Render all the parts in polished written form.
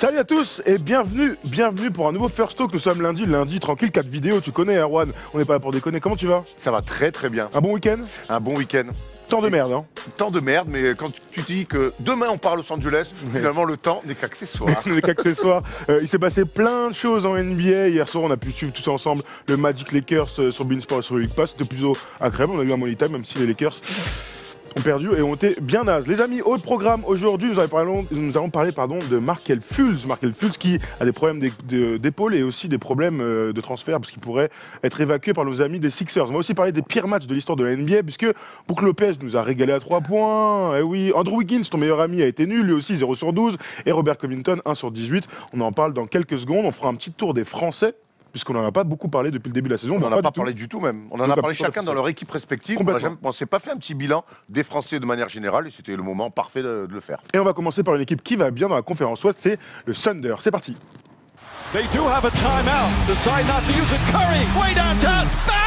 Salut à tous et bienvenue pour un nouveau First Talk. Nous sommes lundi, tranquille, 4 vidéos, tu connais Erwan, on n'est pas là pour déconner, comment tu vas? Ça va très très bien. Un bon week-end? Un bon week-end. Temps de merde, hein? Temps de merde, mais quand tu dis que demain on part à Los Angeles, finalement le temps n'est qu'accessoire. N'est qu'accessoire. Il s'est passé plein de choses en NBA. Hier soir, on a pu suivre tous ensemble le Magic Lakers sur Beansport et sur le League Pass. C'était plutôt agréable, on a eu un money time, même si les Lakers ont perdu et ont été bien nazes. Les amis, au programme aujourd'hui, nous allons parler de Markelle Fultz. Markelle Fultz qui a des problèmes d'épaule et aussi des problèmes de transfert parce qu'il pourrait être évacué par nos amis des Sixers. On va aussi parler des pires matchs de l'histoire de la NBA puisque Brook Lopez nous a régalé à 3 points. Et oui, Andrew Wiggins, ton meilleur ami, a été nul, lui aussi 0 sur 12. Et Robert Covington, 1 sur 18. On en parle dans quelques secondes. On fera un petit tour des Français, puisqu'on n'en a pas beaucoup parlé depuis le début de la saison. On n'en a pas parlé du tout même. On en a parlé chacun dans leur équipe respective. On ne s'est pas fait un petit bilan des Français de manière générale et c'était le moment parfait de le faire. Et on va commencer par une équipe qui va bien dans la conférence Ouest, c'est le Thunder. C'est parti. They do have a timeout. Decide not to use it. Curry, way downtown. Bang!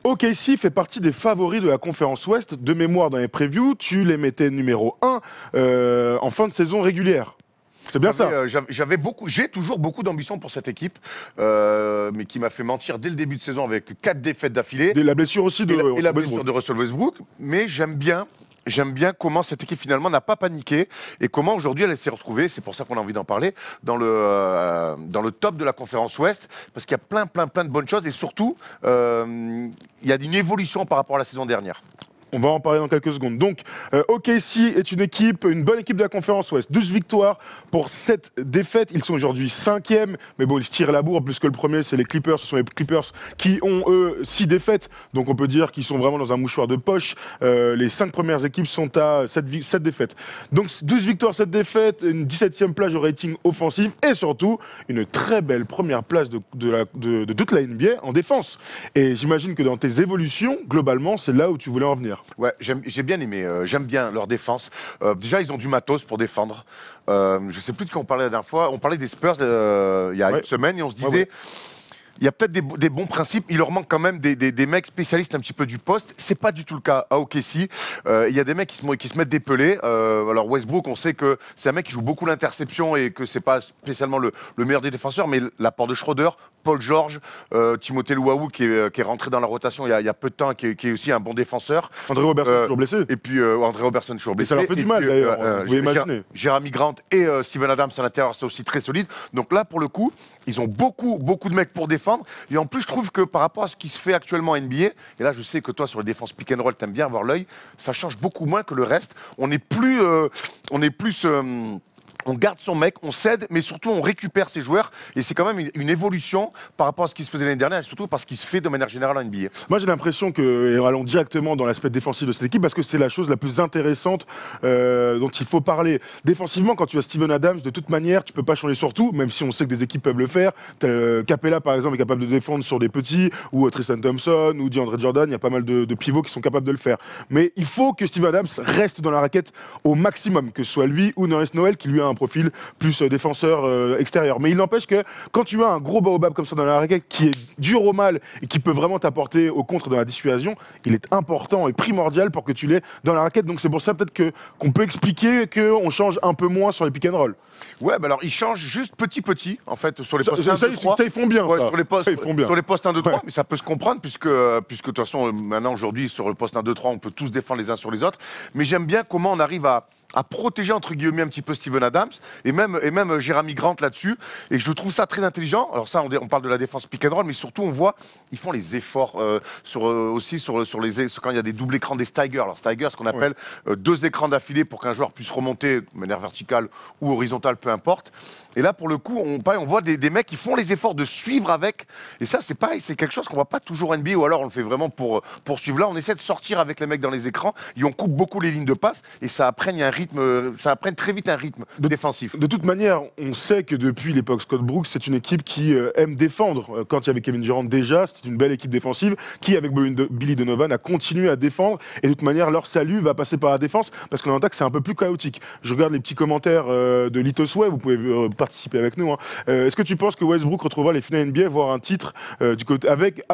OKC fait partie des favoris de la conférence Ouest. De mémoire dans les previews, tu les mettais numéro 1 en fin de saison régulière. C'est bien ça. J'ai toujours beaucoup d'ambition pour cette équipe, mais qui m'a fait mentir dès le début de saison avec 4 défaites d'affilée. La blessure aussi la blessure de Russell Westbrook. Mais j'aime bien comment cette équipe finalement n'a pas paniqué et comment aujourd'hui elle s'est retrouvée, c'est pour ça qu'on a envie d'en parler, dans le top de la conférence Ouest, parce qu'il y a plein de bonnes choses et surtout, il y a une évolution par rapport à la saison dernière. On va en parler dans quelques secondes. Donc, OKC est une bonne équipe de la conférence Ouest. 12 victoires pour 7 défaites. Ils sont aujourd'hui 5e. Mais bon, ils se tirent la bourre puisque le premier, c'est les Clippers. Ce sont les Clippers qui ont, eux, 6 défaites. Donc, on peut dire qu'ils sont vraiment dans un mouchoir de poche. Les 5 premières équipes sont à 7 défaites. Donc, 12 victoires, 7 défaites, une 17e place au rating offensif et surtout, une très belle première place de toute la NBA en défense. Et j'imagine que dans tes évolutions, globalement, c'est là où tu voulais en venir. Ouais, j'ai bien aimé, j'aime bien leur défense. Déjà, ils ont du matos pour défendre. Je sais plus de quoi on parlait la dernière fois. On parlait des Spurs il y a une semaine et on se disait... Il y a peut-être des bons principes, il leur manque quand même des mecs spécialistes un petit peu du poste. C'est pas du tout le cas à OKC. Il y a des mecs qui se mettent des pelés. Alors Westbrook, on sait que c'est un mec qui joue beaucoup l'interception et que c'est pas spécialement le meilleur des défenseurs, mais l'apport de Schroeder, Paul George, Timothée Luwawu qui est rentré dans la rotation il y a peu de temps, qui est aussi un bon défenseur. André Robertson toujours blessé. Et puis André Robertson toujours blessé. Et ça leur fait du mal d'ailleurs, vous pouvez imaginer. Jérémy Grant et Steven Adams à l'intérieur, c'est aussi très solide. Donc là, pour le coup, ils ont beaucoup de mecs pour défendre. Et en plus, je trouve que par rapport à ce qui se fait actuellement en NBA, et là je sais que toi sur les défenses pick and roll, t'aimes bien avoir l'œil, ça change beaucoup moins que le reste. On garde son mec, on cède, mais surtout on récupère ses joueurs. Et c'est quand même une évolution par rapport à ce qui se faisait l'année dernière et surtout par ce qui se fait de manière générale en NBA. Moi j'ai l'impression que, et allons directement dans l'aspect défensif de cette équipe, parce que c'est la chose la plus intéressante dont il faut parler. Défensivement, quand tu as Steven Adams, de toute manière, tu peux pas changer sur tout, même si on sait que des équipes peuvent le faire. Capella par exemple est capable de défendre sur des petits, ou Tristan Thompson, ou DeAndre Jordan, il y a pas mal de pivots qui sont capables de le faire. Mais il faut que Steven Adams reste dans la raquette au maximum, que ce soit lui ou Nerlens Noel qui lui a un profil plus défenseur extérieur. Mais il n'empêche que quand tu as un gros baobab comme ça dans la raquette qui est dur au mal et qui peut vraiment t'apporter au contre dans la dissuasion, il est important et primordial pour que tu l'aies dans la raquette. Donc c'est pour ça peut-être qu'on peut expliquer qu'on change un peu moins sur les pick and roll. Ouais, bah alors ils changent juste petit en fait sur les postes 1, 2, 3. Ça ils font bien. Ouais, ça. Sur les postes, ils font bien. Sur les postes 1, 2, 3, mais ça peut se comprendre puisque de toute façon maintenant aujourd'hui sur le poste 1, 2, 3 on peut tous défendre les uns sur les autres. Mais j'aime bien comment on arrive à protéger entre guillemets un petit peu Steven Adams et même Jérémy Grant là-dessus, et je trouve ça très intelligent. Alors ça on parle de la défense pick and roll, mais surtout on voit ils font les efforts aussi sur quand il y a des doubles écrans des Steiger. Alors Steiger, ce qu'on appelle 2 écrans d'affilée pour qu'un joueur puisse remonter de manière verticale ou horizontale, peu importe. Et là pour le coup on voit des mecs qui font les efforts de suivre avec, et ça c'est pareil, c'est quelque chose qu'on voit pas toujours en NBA, ou alors on le fait vraiment pour suivre. Là on essaie de sortir avec les mecs dans les écrans et on coupe beaucoup les lignes de passe et ça apprenne très vite un rythme défensif. De toute manière, on sait que depuis l'époque Scott Brooks, c'est une équipe qui aime défendre. Quand il y avait Kevin Durant déjà, c'était une belle équipe défensive qui, avec Billy Donovan, a continué à défendre. Et de toute manière, leur salut va passer par la défense parce qu'en attaque, c'est un peu plus chaotique. Je regarde les petits commentaires de Litosway, vous pouvez participer avec nous. Hein. Est-ce que tu penses que Westbrook retrouvera les finales NBA, voire un titre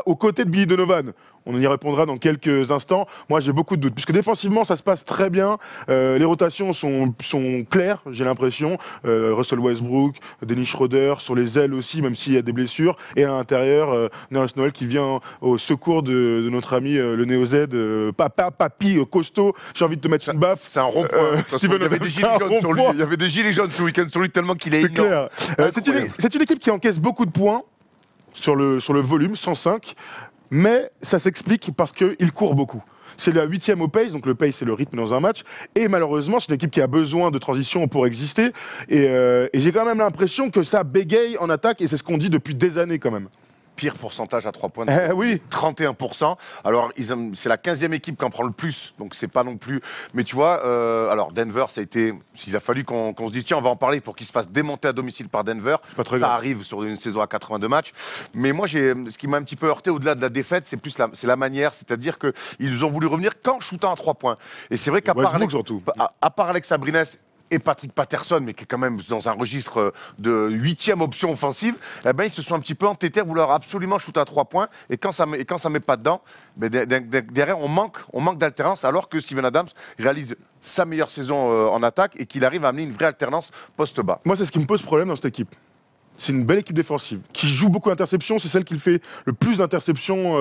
aux côtés de Billy Donovan? On y répondra dans quelques instants. Moi, j'ai beaucoup de doutes. Puisque défensivement, ça se passe très bien. Les rotations rotations sont claires, j'ai l'impression. Russell Westbrook, Dennis Schroeder, sur les ailes aussi, même s'il y a des blessures. Et à l'intérieur, Nerlens Noel qui vient au secours de notre ami le Néo-Z, papy costaud. J'ai envie de te mettre une baffe. C'est un rond-point. Steven Il y avait des gilets jaunes sur lui. Il y avait des gilets jaunes ce week-end sur lui tellement qu'il est énorme. C'est une équipe qui encaisse beaucoup de points sur le volume, 105, mais ça s'explique parce qu'il court beaucoup. C'est la 8e au pace, donc le pace c'est le rythme dans un match, et malheureusement c'est une équipe qui a besoin de transition pour exister, et j'ai quand même l'impression que ça bégaye en attaque, et c'est ce qu'on dit depuis des années quand même. Pire pourcentage à 3 points, oui. 31%. Alors, c'est la 15e équipe qui en prend le plus, donc c'est pas non plus... Mais tu vois, alors Denver, il a fallu qu'on se dise, tiens, on va en parler pour qu'il se fasse démonter à domicile par Denver. Ça arrive sur une saison à 82 matchs. Mais moi, ce qui m'a un petit peu heurté au-delà de la défaite, c'est plus la manière, c'est-à-dire qu'ils ont voulu revenir qu'en shootant à 3 points. Et c'est vrai qu'à part Alex Abrines et Patrick Patterson, mais qui est quand même dans un registre de 8e option offensive, eh ben, ils se sont un petit peu entêtés à vouloir absolument shooter à 3 points. Et quand ça met pas dedans, ben, derrière, on manque d'alternance, alors que Steven Adams réalise sa meilleure saison en attaque et qu'il arrive à amener une vraie alternance post-bas. Moi, c'est ce qui me pose problème dans cette équipe. C'est une belle équipe défensive qui joue beaucoup d'interceptions. C'est celle qui fait le plus d'interceptions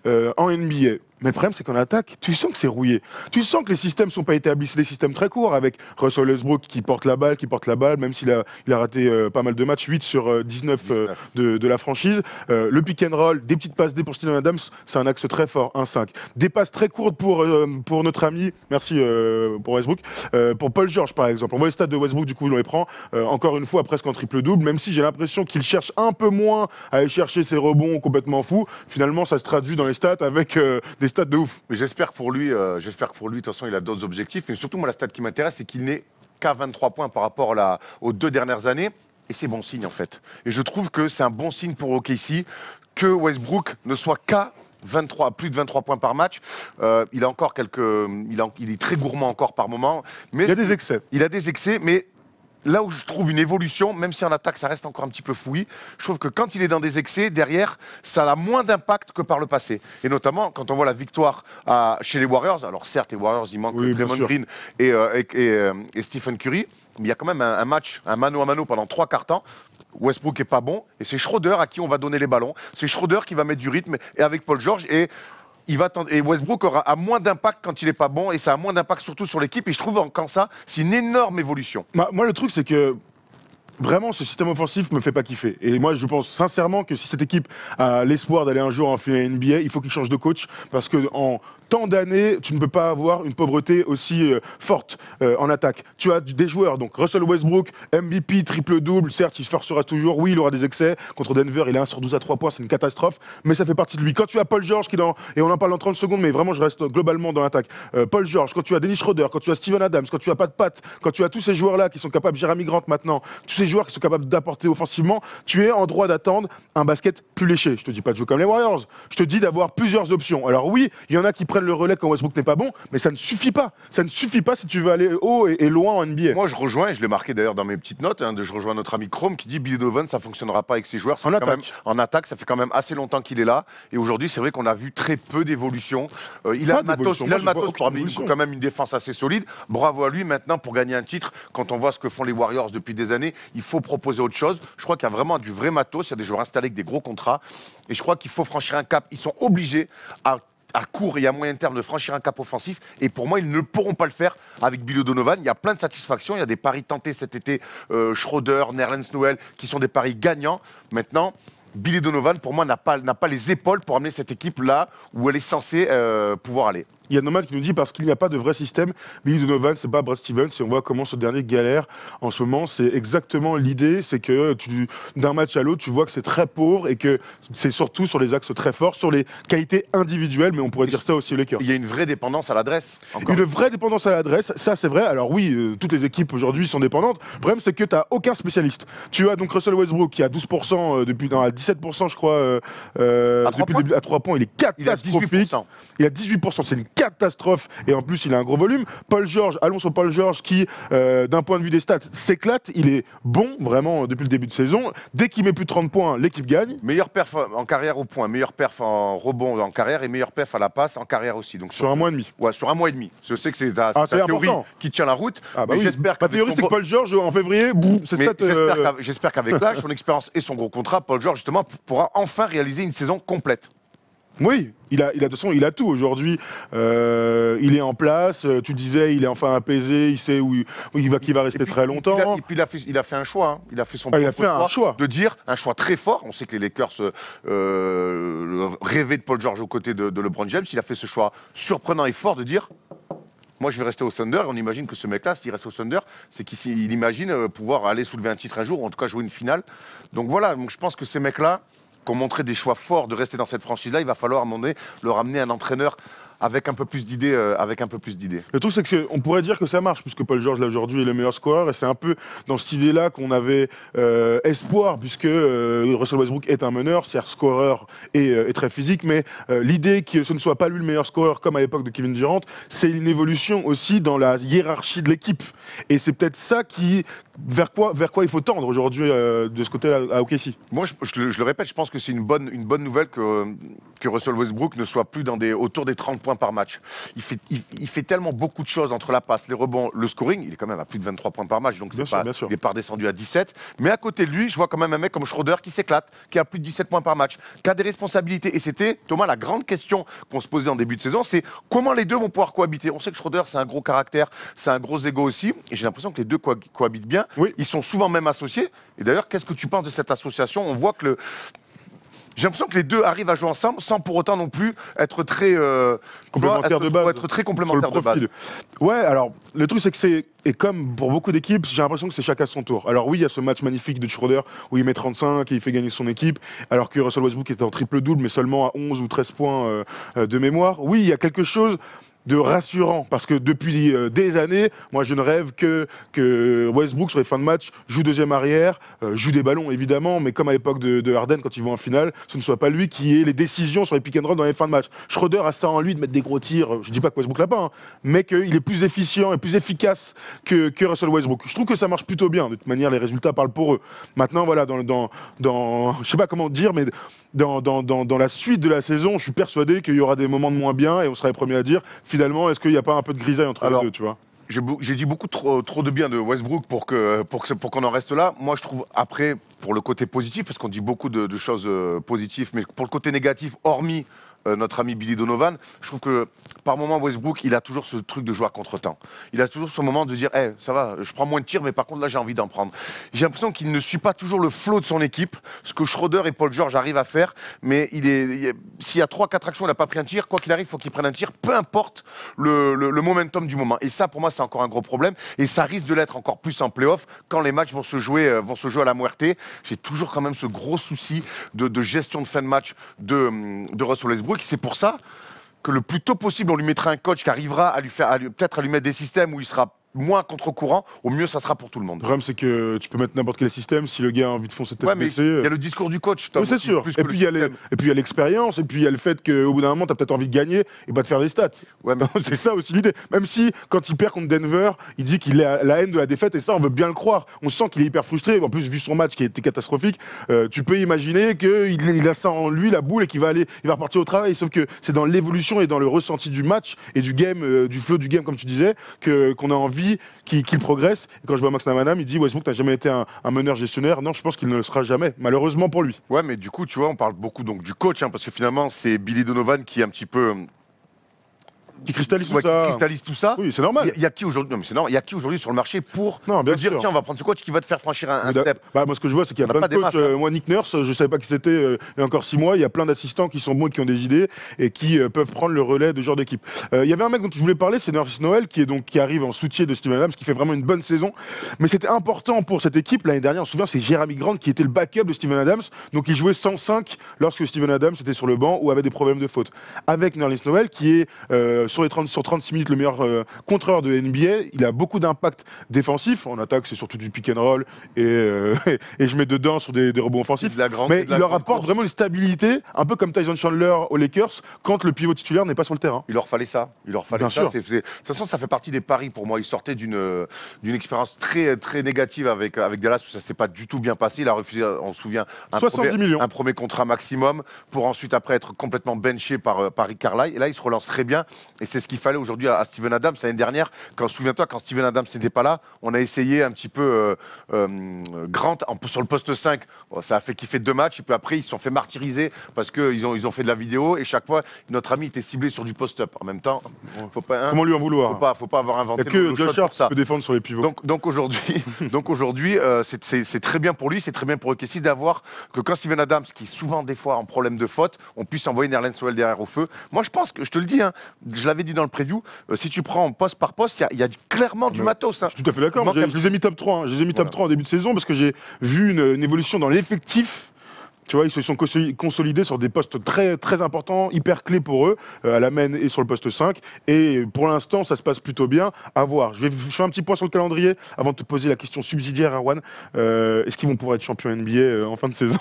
en NBA. Mais le problème, c'est qu'en attaque, tu sens que c'est rouillé. Tu sens que les systèmes ne sont pas établis. C'est des systèmes très courts avec Russell Westbrook qui porte la balle, même s'il a raté pas mal de matchs, 8 sur 19 de la franchise. Le pick and roll, des petites passes D pour Steven Adams, c'est un axe très fort, 1-5. Des passes très courtes pour notre ami, merci pour Westbrook, pour Paul George par exemple. On voit les stats de Westbrook, du coup, on les prend encore une fois presque en triple-double, même si j'ai l'impression qu'il cherche un peu moins à aller chercher ses rebonds complètement fous. Finalement, ça se traduit dans les stats avec des stats de ouf. Mais j'espère que pour lui, de toute façon, il a d'autres objectifs. Mais surtout, moi, la stat qui m'intéresse, c'est qu'il n'est qu'à 23 points par rapport aux 2 dernières années. Et c'est bon signe, en fait. Et je trouve que c'est un bon signe pour OKC que Westbrook ne soit qu'à plus de 23 points par match. Il a encore il est très gourmand encore par moment. Mais il a des excès. Il a des excès, mais là où je trouve une évolution, même si en attaque ça reste encore un petit peu fouillis, je trouve que quand il est dans des excès, derrière, ça a moins d'impact que par le passé. Et notamment, quand on voit la victoire chez les Warriors, alors certes, les Warriors, il manque Draymond Green et Stephen Curry, mais il y a quand même un match, un mano à mano pendant 3 quarts temps. Westbrook est pas bon, et c'est Schroeder à qui on va donner les ballons. C'est Schroeder qui va mettre du rythme, et avec Paul George, et Westbrook a moins d'impact quand il n'est pas bon, et ça a moins d'impact surtout sur l'équipe. Et je trouve qu'en ça, c'est une énorme évolution. Moi, le truc, c'est que vraiment, ce système offensif me fait pas kiffer. Et moi, je pense sincèrement que si cette équipe a l'espoir d'aller un jour en finale NBA, il faut qu'il change de coach, parce que en tant d'années, tu ne peux pas avoir une pauvreté aussi forte en attaque. Tu as des joueurs, donc Russell Westbrook, MVP, triple-double, certes, il se forcera toujours, oui, il aura des excès. Contre Denver, il est 1 sur 12 à 3 points, c'est une catastrophe, mais ça fait partie de lui. Quand tu as Paul George, et on en parle en 30 secondes, mais vraiment, je reste globalement dans l'attaque. Paul George, quand tu as Dennis Schroeder, quand tu as Steven Adams, quand tu as Pat, quand tu as tous ces joueurs-là qui sont capables, Jeremy Grant maintenant, tous ces joueurs qui sont capables d'apporter offensivement, tu es en droit d'attendre un basket plus léché. Je te dis pas de jouer comme les Warriors, je te dis d'avoir plusieurs options. Alors oui, il y en a qui prennent le relais quand Westbrook n'est pas bon, mais ça ne suffit pas. Ça ne suffit pas si tu veux aller haut et loin en NBA. Moi, je rejoins, et je l'ai marqué d'ailleurs dans mes petites notes, je rejoins notre ami Chrome qui dit Billy Donovan, ça ne fonctionnera pas avec ses joueurs. En attaque, ça fait quand même assez longtemps qu'il est là. Et aujourd'hui, c'est vrai qu'on a vu très peu d'évolution. Il a le matos pour amener quand même une défense assez solide. Bravo à lui. Maintenant, pour gagner un titre, quand on voit ce que font les Warriors depuis des années, il faut proposer autre chose. Je crois qu'il y a vraiment du vrai matos. Il y a des joueurs installés avec des gros contrats. Et je crois qu'il faut franchir un cap. Ils sont obligés à court et à moyen terme de franchir un cap offensif. Et pour moi, ils ne pourront pas le faire avec Billy Donovan. Il y a plein de satisfactions. Il y a des paris tentés cet été, Schroeder, Nerlens Noel, qui sont des paris gagnants. Maintenant, Billy Donovan, pour moi, n'a pas les épaules pour amener cette équipe là où elle est censée pouvoir aller. Il y a Nomad qui nous dit parce qu'il n'y a pas de vrai système. Billy Donovan, c'est pas Brad Stevens, et on voit comment ce dernier galère en ce moment. C'est exactement l'idée, c'est que d'un match à l'autre, tu vois que c'est très pauvre et que c'est surtout sur les axes très forts, sur les qualités individuelles, mais on pourrait dire ça aussi aux Lakers. Il y a une vraie dépendance à l'adresse. Une vraie dépendance à l'adresse, ça c'est vrai. Alors oui, toutes les équipes aujourd'hui sont dépendantes. Le problème, c'est que tu n'as aucun spécialiste. Tu as donc Russell Westbrook qui a 12% à 17%, je crois, à 3 points. Il est catastrophique. Il a 18%. C'est une catastrophe et en plus il a un gros volume. Paul George, allons sur Paul George qui, d'un point de vue des stats, s'éclate. Il est bon vraiment depuis le début de saison. Dès qu'il met plus de 30 points, l'équipe gagne. Meilleur perf en carrière au point, meilleur perf en rebond en carrière et meilleur perf à la passe en carrière aussi. Donc Sur un mois et demi. Ouais, sur un mois et demi. Je sais que c'est ta c'est théorie important. qui tient la route. Ah bah mais oui. j'espère Ma théorie, c'est que Paul George, en février, c'est j'espère qu'avec l'âge, son expérience et son gros contrat, Paul George justement pourra enfin réaliser une saison complète. Oui, de toute façon, il a tout aujourd'hui. Il est en place. Tu disais, il est enfin apaisé. Il sait où il va rester très longtemps. Et puis il a fait un choix. Hein. Il a fait son choix de dire un choix très fort. On sait que les Lakers rêvaient de Paul George aux côtés de LeBron James. Il a fait ce choix surprenant et fort de dire. Moi, je vais rester au Thunder. Et on imagine que ce mec-là, s'il reste au Thunder, c'est qu'il imagine pouvoir aller soulever un titre un jour, ou en tout cas jouer une finale. Donc voilà, donc je pense que ces mecs-là, qui ont montré des choix forts de rester dans cette franchise-là, il va falloir à un moment donné leur amener un entraîneur avec un peu plus d'idées. Le truc, c'est qu'on pourrait dire que ça marche, puisque Paul George, là, aujourd'hui, est le meilleur scoreur. Et c'est un peu dans cette idée-là qu'on avait espoir, puisque Russell Westbrook est un meneur, certes scoreur et très physique, mais l'idée que ce ne soit pas lui le meilleur scoreur, comme à l'époque de Kevin Durant, c'est une évolution aussi dans la hiérarchie de l'équipe. Et c'est peut-être ça vers quoi il faut tendre aujourd'hui de ce côté-là à OKC. Moi, je le répète, je pense que c'est une bonne nouvelle que Russell Westbrook ne soit plus autour des 30 points par match. Il fait tellement beaucoup de choses entre la passe, les rebonds, le scoring. Il est quand même à plus de 23 points par match, donc il n'est pas redescendu à 17. Mais à côté de lui, je vois quand même un mec comme Schroeder qui s'éclate, qui a plus de 17 points par match, qui a des responsabilités. Et c'était, Thomas, la grande question qu'on se posait en début de saison, c'est comment les deux vont pouvoir cohabiter. On sait que Schroeder, c'est un gros caractère, c'est un gros ego aussi. Et j'ai l'impression que les deux cohabitent bien. Oui. Ils sont souvent même associés. Et d'ailleurs, qu'est-ce que tu penses de cette association ? On voit que j'ai l'impression que les deux arrivent à jouer ensemble sans pour autant non plus être très complémentaires de base. Être très complémentaires de base. Ouais, alors le truc c'est que et comme pour beaucoup d'équipes, j'ai l'impression que c'est chacun son tour. Alors oui, il y a ce match magnifique de Schroeder où il met 35 et il fait gagner son équipe, alors que Russell Westbrook était en triple-double, mais seulement à 11 ou 13 points de mémoire. Oui, il y a quelque chose de rassurant, parce que depuis des années, moi je ne rêve que Westbrook sur les fins de match joue deuxième arrière, joue des ballons évidemment, mais comme à l'époque de Harden quand ils vont en finale, ce ne soit pas lui qui ait les décisions sur les pick and roll dans les fins de match. Schroeder a ça en lui de mettre des gros tirs, je dis pas que Westbrook l'a pas, hein, mais qu'il est plus efficient et plus efficace que Russell Westbrook. Je trouve que ça marche plutôt bien, de toute manière les résultats parlent pour eux. Maintenant voilà, je sais pas comment dire, mais dans la suite de la saison, je suis persuadé qu'il y aura des moments de moins bien et on sera les premiers à dire finalement, est-ce qu'il n'y a pas un peu de grisaille entre les deux, tu vois ? J'ai dit beaucoup trop de bien de Westbrook pour qu'on en reste là. Moi, je trouve, après, pour le côté positif, parce qu'on dit beaucoup de choses positives, mais pour le côté négatif, hormis notre ami Billy Donovan, je trouve que par moment Westbrook, il a toujours ce truc de jouer à contre-temps. Il a toujours ce moment de dire hey, ça va, je prends moins de tirs, mais par contre là j'ai envie d'en prendre. J'ai l'impression qu'il ne suit pas toujours le flow de son équipe, ce que Schroeder et Paul George arrivent à faire, mais s'il y a 3-4 actions, il n'a pas pris un tir, quoi qu'il arrive, il faut qu'il prenne un tir, peu importe le momentum du moment. Et ça, pour moi, c'est encore un gros problème, et ça risque de l'être encore plus en play-off quand les matchs vont se jouer à la muerte. J'ai toujours quand même ce gros souci de gestion de fin de match de Russell Westbrook. C'est pour ça que le plus tôt possible, on lui mettra un coach qui arrivera peut-être à lui mettre des systèmes où il sera moins contre-courant, au mieux ça sera pour tout le monde. Le problème c'est que tu peux mettre n'importe quel système, si le gars a envie de foncer tête baissée... Il y a le discours du coach, Tom, oui, c'est sûr. Et puis il y a l'expérience, et puis il y a le fait qu'au bout d'un moment tu as peut-être envie de gagner et pas de faire des stats. Ouais, mais... c'est ça aussi l'idée. Même si quand il perd contre Denver, il dit qu'il a la haine de la défaite, et ça on veut bien le croire. On sent qu'il est hyper frustré, en plus vu son match qui a été catastrophique, tu peux imaginer qu'il a ça en lui, la boule, et qu'il va repartir au travail. Sauf que c'est dans l'évolution et dans le ressenti du match et du game, du flow du game comme tu disais, qu'on a envie qu'il progresse. Et quand je vois Max Namanam, il dit Westbrook n'a jamais été un meneur gestionnaire. Non, je pense qu'il ne le sera jamais, malheureusement pour lui. Ouais, mais du coup, tu vois, on parle beaucoup donc du coach, parce que finalement, c'est Billy Donovan qui est un petit peu... Qui cristallise tout ça. Oui, c'est normal. Il y a qui aujourd'hui Il y a qui aujourd'hui sur le marché pour dire tiens, on va prendre ce coach qui va te faire franchir un step. Moi, ce que je vois, c'est qu'il y a plein de coachs. Moi, Nick Nurse, je savais pas qui c'était il y a encore 6 mois. Il y a plein d'assistants qui sont bons et qui ont des idées et qui peuvent prendre le relais de ce genre d'équipe. Il y avait un mec dont je voulais parler, c'est Nerlens Noel, qui arrive en soutien de Steven Adams, qui fait vraiment une bonne saison. Mais c'était important pour cette équipe. L'année dernière, on se souvient, c'est Jeremy Grant qui était le backup de Steven Adams. Donc, il jouait 105 lorsque Steven Adams était sur le banc ou avait des problèmes de faute. Avec Nerlens Noel, qui est sur 36 minutes le meilleur contreur de NBA. Il a beaucoup d'impact défensif. En attaque, c'est surtout du pick and roll et je mets dedans sur des rebonds offensifs. Mais il leur apporte vraiment une stabilité, un peu comme Tyson Chandler aux Lakers, quand le pivot titulaire n'est pas sur le terrain. Il leur fallait ça. Il leur fallait ça. De toute façon, ça fait partie des paris pour moi. Il sortait d'une expérience très, très négative avec Dallas où ça s'est pas du tout bien passé. Il a refusé, on se souvient, un premier contrat maximum pour ensuite après être complètement benché par Rick Carlisle. Et là, il se relance très bien. Et c'est ce qu'il fallait aujourd'hui à Steven Adams. L'année dernière, souviens-toi, quand Steven Adams n'était pas là, on a essayé un petit peu Grant sur le poste 5. Bon, ça a fait kiffer 2 matchs. Et puis après, ils se sont fait martyriser parce qu'ils ont fait de la vidéo. Et chaque fois, notre ami était ciblé sur du post-up. En même temps, faut pas, comment lui en vouloir? Faut pas avoir inventé le shot pour ça. Peut défendre sur les pivots. Donc aujourd'hui, c'est très bien pour lui, c'est très bien pour OKC d'avoir que quand Steven Adams, qui est souvent des fois en problème de faute, on puisse envoyer Nerlens Noel derrière au feu. Moi, je pense que, je te le dis, hein, je l'avais dit dans le preview, si tu prends poste par poste, il y a clairement du matos. Hein. Je suis tout à fait d'accord. Je les ai mis top 3. Hein. Je les ai mis top 3 en début de saison parce que j'ai vu une évolution dans l'effectif. Tu vois, ils se sont consolidés sur des postes très, très importants, hyper clés pour eux, à la main et sur le poste 5. Et pour l'instant, ça se passe plutôt bien. À voir. Je fais un petit point sur le calendrier avant de te poser la question subsidiaire, Erwan. Est-ce qu'ils vont pouvoir être champions NBA en fin de saison?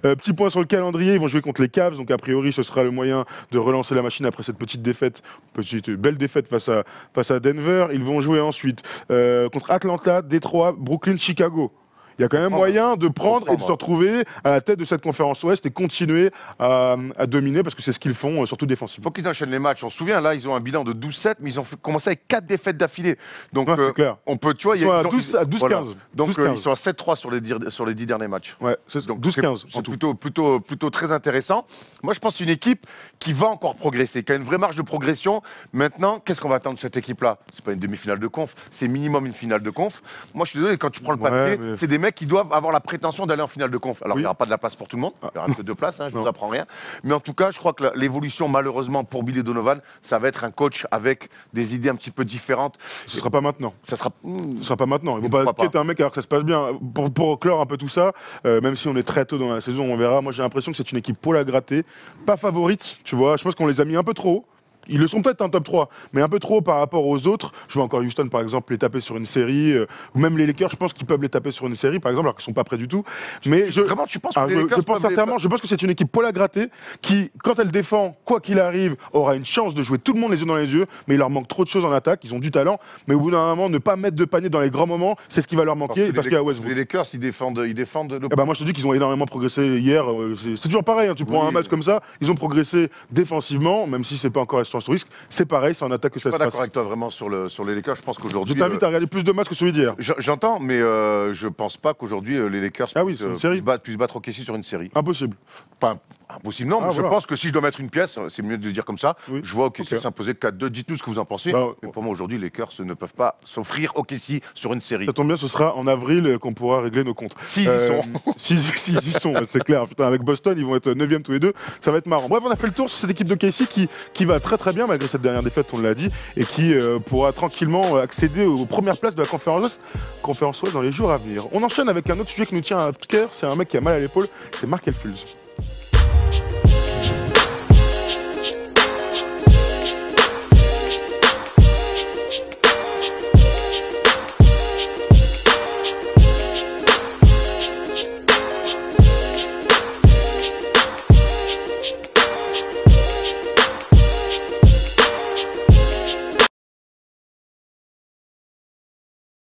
Petit point sur le calendrier. Ils vont jouer contre les Cavs. Donc, a priori, ce sera le moyen de relancer la machine après cette petite défaite, belle défaite face à Denver. Ils vont jouer ensuite contre Atlanta, Détroit, Brooklyn, Chicago. Il y a quand même moyen de prendre et de se retrouver à la tête de cette conférence Ouest et continuer à dominer parce que c'est ce qu'ils font, surtout défensivement. Il faut qu'ils enchaînent les matchs. On se souvient, là, ils ont un bilan de 12-7, mais ils ont commencé avec 4 défaites d'affilée. Donc, clair. On peut, tu vois, ils sont à 12-15. Voilà. Donc, ils sont à 7-3 sur les 10 derniers matchs. Ouais, c'est 12-15. C'est plutôt très intéressant. Moi, je pense que c'est une équipe qui va encore progresser, qui a une vraie marge de progression. Maintenant, qu'est-ce qu'on va attendre de cette équipe-là? C'est pas une demi-finale de conf, c'est minimum une finale de conf. Moi, je suis désolé, quand tu prends le papier, c'est des mecs qui doivent avoir la prétention d'aller en finale de conf. Alors, il n'y aura pas de la place pour tout le monde, il n'y aura que 2 places, hein, je ne vous apprends rien. Mais en tout cas, je crois que l'évolution, malheureusement, pour Billy Donovan, ça va être un coach avec des idées un petit peu différentes. Ce ne sera pas maintenant. Ce sera pas maintenant. Il ne faut pas quitter un mec alors que ça se passe bien. Pour clore un peu tout ça, même si on est très tôt dans la saison, on verra. Moi, j'ai l'impression que c'est une équipe pour la gratter. Pas favorite, tu vois. Je pense qu'on les a mis un peu trop haut. Ils le sont peut-être un top 3, mais un peu trop par rapport aux autres. Je vois encore Houston, par exemple, les taper sur une série, ou même les Lakers, je pense qu'ils peuvent les taper sur une série, par exemple, alors qu'ils ne sont pas prêts du tout. Mais vraiment, tu penses que les Lakers je pense sincèrement, je pense que c'est une équipe poil à gratter qui, quand elle défend, quoi qu'il arrive, aura une chance de jouer tout le monde les yeux dans les yeux, mais il leur manque trop de choses en attaque. Ils ont du talent, mais au bout d'un moment, ne pas mettre de panier dans les grands moments, c'est ce qui va leur manquer. Parce qu'il y a Westbrook. Les Lakers, ils défendent le. Moi, je te dis qu'ils ont énormément progressé hier. C'est toujours pareil. Hein, tu prends un match comme ça, ils ont progressé défensivement, même si c'est pas encore assurance au risque. C'est pareil, c'est en attaque que ça se passe. Je suis pas d'accord avec toi vraiment sur les Lakers. Je pense qu'aujourd'hui. Je t'invite à regarder plus de matchs que celui d'hier. J'entends, mais je pense pas qu'aujourd'hui les Lakers puissent battre OKC sur une série. Impossible. Pas impossible, non. Mais je pense que si je dois mettre une pièce, c'est mieux de le dire comme ça. Oui. Je vois OKC s'imposer 4-2. Dites-nous ce que vous en pensez. Mais pour moi, aujourd'hui, les Lakers ne peuvent pas s'offrir OKC sur une série. Ça tombe bien, ce sera en avril qu'on pourra régler nos comptes. S'ils y sont. S'ils y sont, c'est clair. Putain, avec Boston, ils vont être 9e tous les deux. Ça va être marrant. Bref, on a fait le tour sur cette équipe de KC qui va très très bien malgré cette dernière défaite, on l'a dit, et qui pourra tranquillement accéder aux premières places de la conférence Ouest dans les jours à venir. On enchaîne avec un autre sujet qui nous tient à cœur. C'est un mec qui a mal à l'épaule, c'est Markelle Fultz.